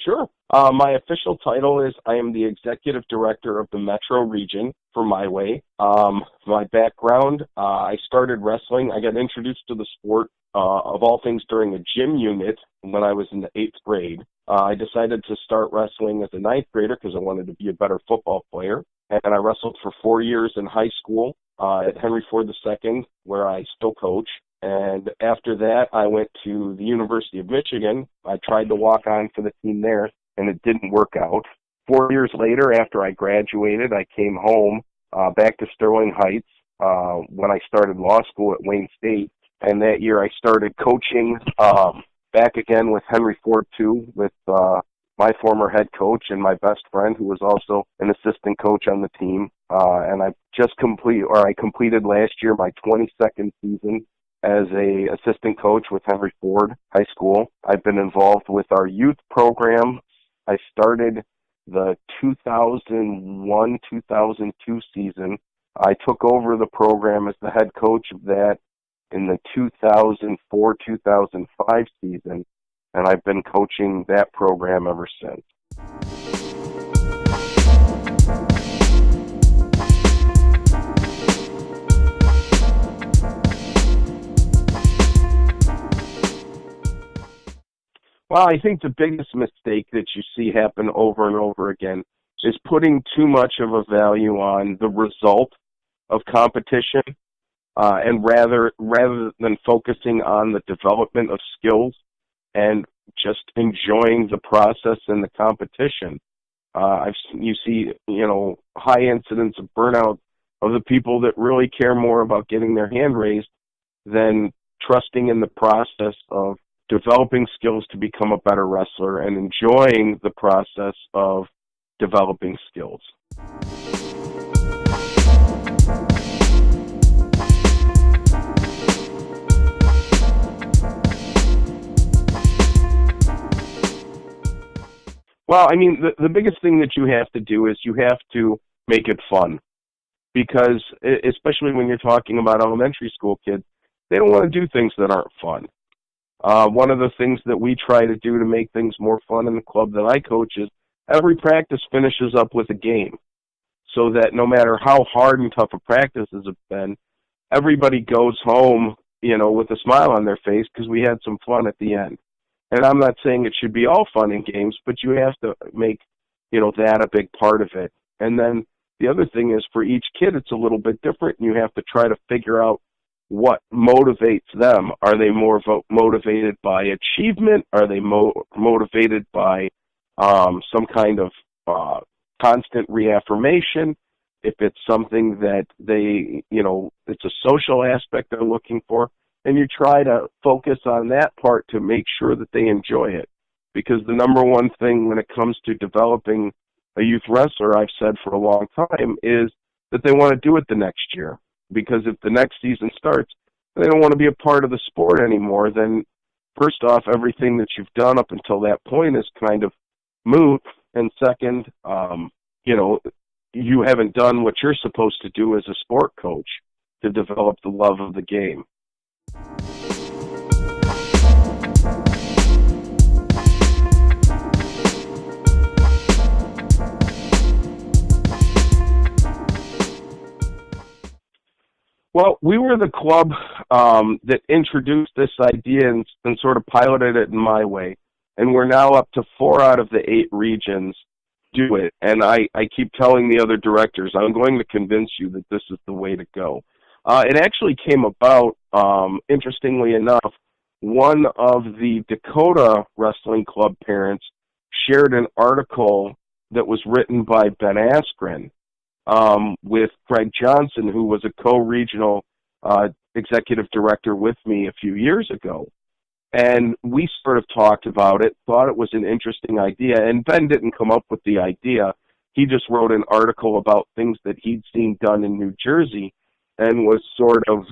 Sure. My official title is I am the executive director of the Metro region for My Way. My background, I started wrestling. I got introduced to the sport, of all things, during a gym unit when I was in the 8th grade. I decided to start wrestling as a 9th grader because I wanted to be a better football player. And I wrestled for 4 years in high school at Henry Ford II, where I still coach. And after that, I went to the University of Michigan. I tried to walk on for the team there, and it didn't work out. 4 years later, after I graduated, I came home back to Sterling Heights when I started law school at Wayne State. And that year, I started coaching back again with Henry Ford II, with my former head coach and my best friend, who was also an assistant coach on the team. And I completed last year my 22nd season as a assistant coach with Henry Ford High School. I've been involved with our youth program. I started the 2001-2002 season. I took over the program as the head coach of that in the 2004-2005 season, and I've been coaching that program ever since. Well, I think the biggest mistake that you see happen over and over again is putting too much of a value on the result of competition, and rather than focusing on the development of skills and just enjoying the process and the competition. You see, high incidents of burnout of the people that really care more about getting their hand raised than trusting in the process of developing skills to become a better wrestler and enjoying the process of developing skills. Well, I mean, the biggest thing that you have to do is you have to make it fun, because especially when you're talking about elementary school kids, they don't want to do things that aren't fun. One of the things that we try to do to make things more fun in the club that I coach is every practice finishes up with a game, so that no matter how hard and tough a practice has been, everybody goes home, with a smile on their face because we had some fun at the end. And I'm not saying it should be all fun and games, but you have to make, that a big part of it. And then the other thing is, for each kid, it's a little bit different, and you have to try to figure out what motivates them. Are they more motivated by achievement? Are they motivated by some kind of constant reaffirmation? If it's something that they, it's a social aspect they're looking for, and you try to focus on that part to make sure that they enjoy it. Because the number one thing when it comes to developing a youth wrestler, I've said for a long time, is that they want to do it the next year. Because if the next season starts, they don't want to be a part of the sport anymore, then first off, everything that you've done up until that point is kind of moot. And second, you haven't done what you're supposed to do as a sport coach to develop the love of the game. Well, we were the club that introduced this idea and sort of piloted it in My Way. And we're now up to 4 out of the 8 regions do it. And I keep telling the other directors, I'm going to convince you that this is the way to go. It actually came about, interestingly enough, one of the Dakota Wrestling Club parents shared an article that was written by Ben Askren, with Craig Johnson, who was a co-regional executive director with me a few years ago. And we sort of talked about it, thought it was an interesting idea, and Ben didn't come up with the idea. He just wrote an article about things that he'd seen done in New Jersey and was sort of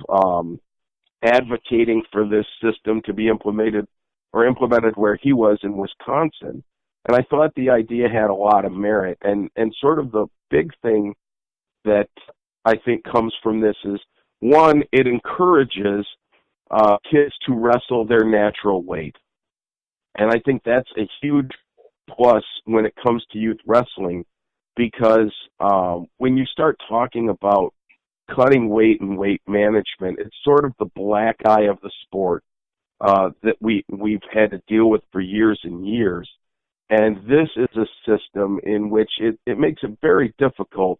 advocating for this system to be implemented where he was in Wisconsin. And I thought the idea had a lot of merit. And sort of the big thing that I think comes from this is, one, it encourages kids to wrestle their natural weight. And I think that's a huge plus when it comes to youth wrestling, because when you start talking about cutting weight and weight management, it's sort of the black eye of the sport that we've had to deal with for years and years. And this is a system in which it makes it very difficult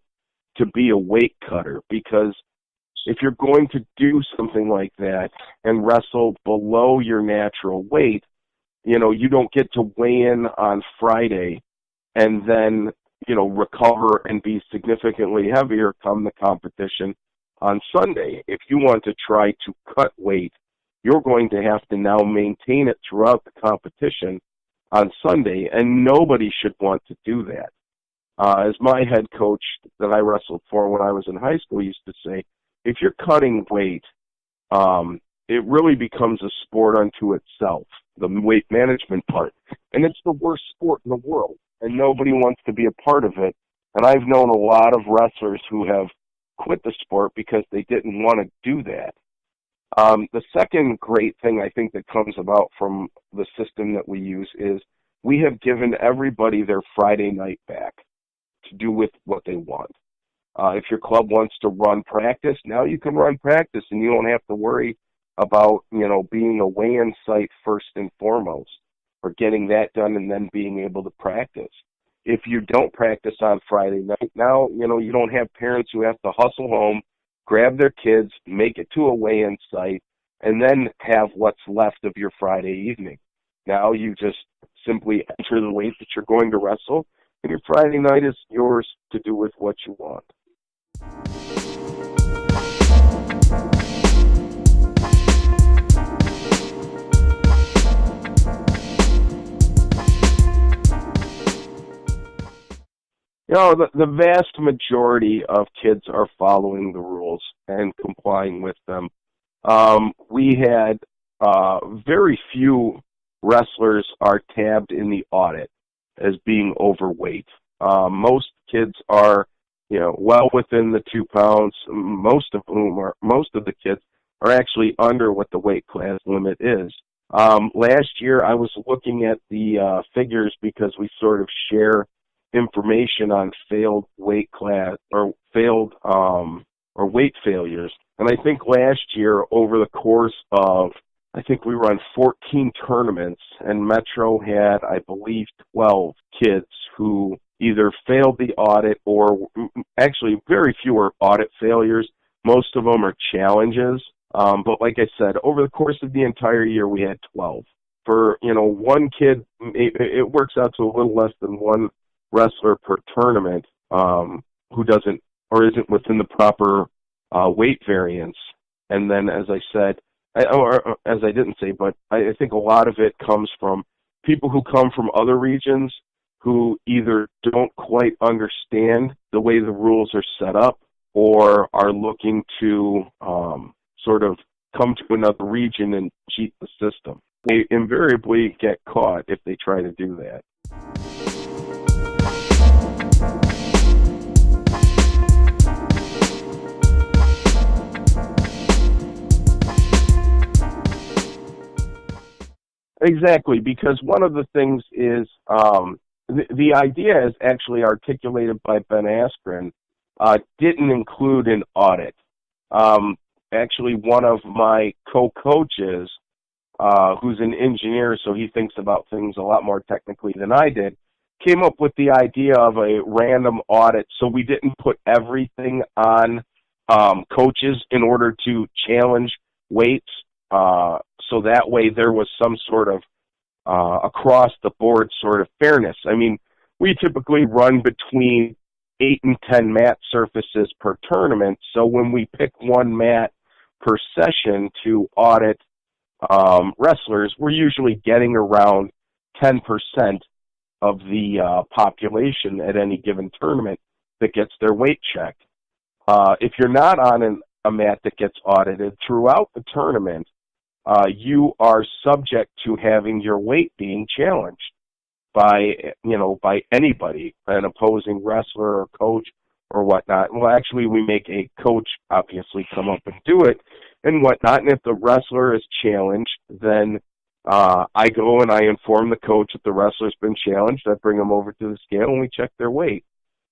to be a weight cutter, because if you're going to do something like that and wrestle below your natural weight, you know, you don't get to weigh in on Friday and then, you know, recover and be significantly heavier come the competition on Sunday. If you want to try to cut weight, you're going to have to now maintain it throughout the competition on Sunday, and nobody should want to do that. As my head coach that I wrestled for when I was in high school used to say, if you're cutting weight, it really becomes a sport unto itself, the weight management part. And it's the worst sport in the world, and nobody wants to be a part of it. And I've known a lot of wrestlers who have quit the sport because they didn't want to do that. The second great thing I think that comes about from the system that we use is we have given everybody their Friday night back to do with what they want. If your club wants to run practice, now you can run practice, and you don't have to worry about, you know, being a weigh-in site first and foremost, or getting that done and then being able to practice. If you don't practice on Friday night, now, you know, you don't have parents who have to hustle home, grab their kids, make it to a weigh-in site, and then have what's left of your Friday evening. Now you just simply enter the weight that you're going to wrestle, and your Friday night is yours to do with what you want. You know, the vast majority of kids are following the rules and complying with them. We had very few wrestlers are tabbed in the audit as being overweight. Most kids are, you know, well within the 2 pounds. Most of the kids are actually under what the weight class limit is. Last year, I was looking at the figures because we sort of share information on failed weight class or failed or weight failures. And I think last year, over the course of, I think we run 14 tournaments, and Metro had, I believe, 12 kids who either failed the audit or actually very few are audit failures. Most of them are challenges. But like I said, over the course of the entire year, we had 12. For, you know, one kid, it works out to a little less than one wrestler per tournament who doesn't or isn't within the proper weight variance. And then, as I said, or as I didn't say, but I think a lot of it comes from people who come from other regions who either don't quite understand the way the rules are set up or are looking to sort of come to another region and cheat the system. They invariably get caught if they try to do that. Exactly, because one of the things is the idea is actually articulated by Ben Askren, didn't include an audit. Actually, one of my co-coaches, who's an engineer, so he thinks about things a lot more technically than I did, came up with the idea of a random audit, so we didn't put everything on coaches in order to challenge weights. So that way there was some sort of across-the-board sort of fairness. I mean, we typically run between 8 and 10 mat surfaces per tournament, so when we pick one mat per session to audit wrestlers, we're usually getting around 10% of the population at any given tournament that gets their weight checked. If you're not on a mat that gets audited throughout the tournament, you are subject to having your weight being challenged by anybody, an opposing wrestler or coach or whatnot. Well, actually, we make a coach obviously come up and do it and whatnot. And if the wrestler is challenged, then I go and I inform the coach that the wrestler's been challenged. I bring them over to the scale and we check their weight.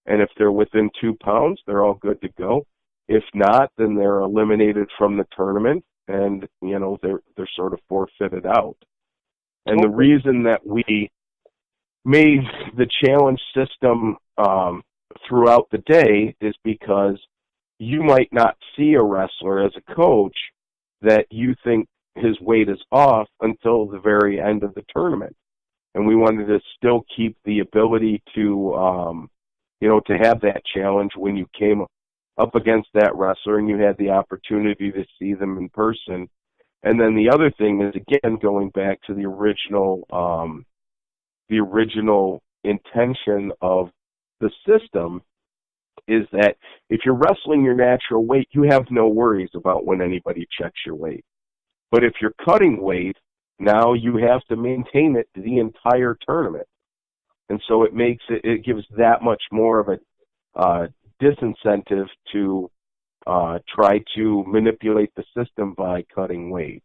And if they're within 2 pounds, they're all good to go. If not, then they're eliminated from the tournament, and they're sort of forfeited out. And the reason that we made the challenge system throughout the day is because you might not see a wrestler as a coach that you think his weight is off until the very end of the tournament. And we wanted to still keep the ability to to have that challenge when you came up against that wrestler and you had the opportunity to see them in person. And then the other thing is, again, going back to the original intention of the system, is that if you're wrestling your natural weight, you have no worries about when anybody checks your weight. But if you're cutting weight, now you have to maintain it the entire tournament. And so it gives that much more of a disincentive to try to manipulate the system by cutting weight.